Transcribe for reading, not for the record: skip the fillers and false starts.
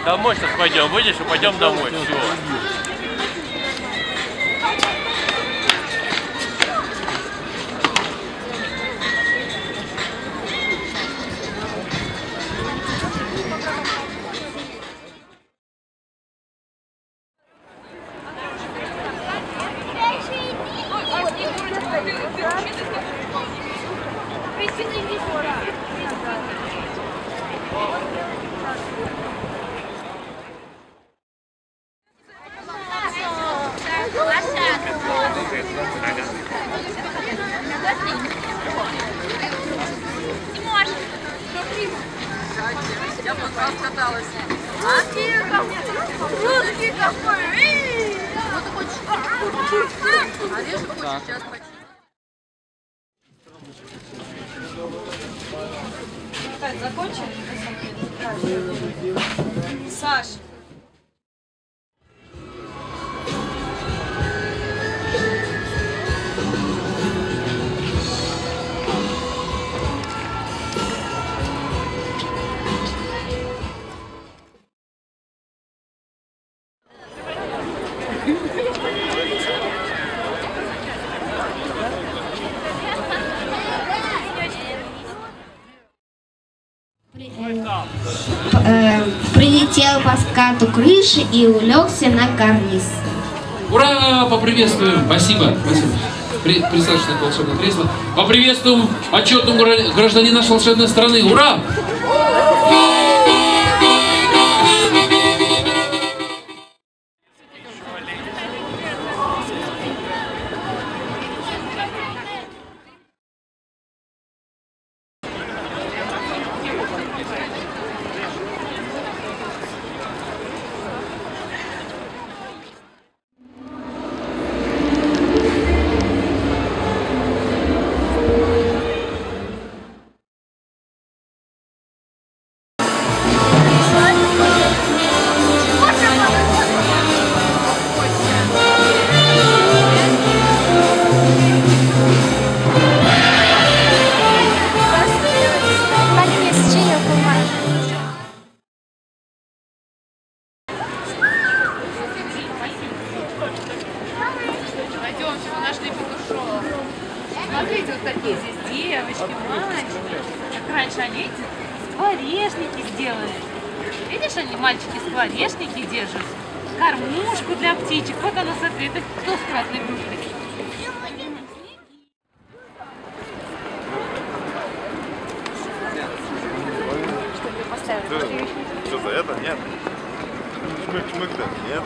Домой сейчас пойдем, выйдешь и пойдем домой. Все. Я вот раз каталась. А ты русский какой! Ну ты хочешь? Орешек хочешь сейчас почти. Закончили? Саш. Прилетел по скату крыши и улегся на карниз. Ура! Поприветствуем! Спасибо. Спасибо. Присаживайтесь на волшебное кресло. Поприветствуем отчетного гражданина нашей волшебной страны. Ура! Смотрите, вот такие здесь девочки, мальчики. Как раньше они, эти скворечники сделали. Видишь, они, мальчики, скворечники держат. Кормушку для птичек. Вот она, смотри, это кто с красной грудкой? Что за это? Нет. Чмык-чмык-то? Нет.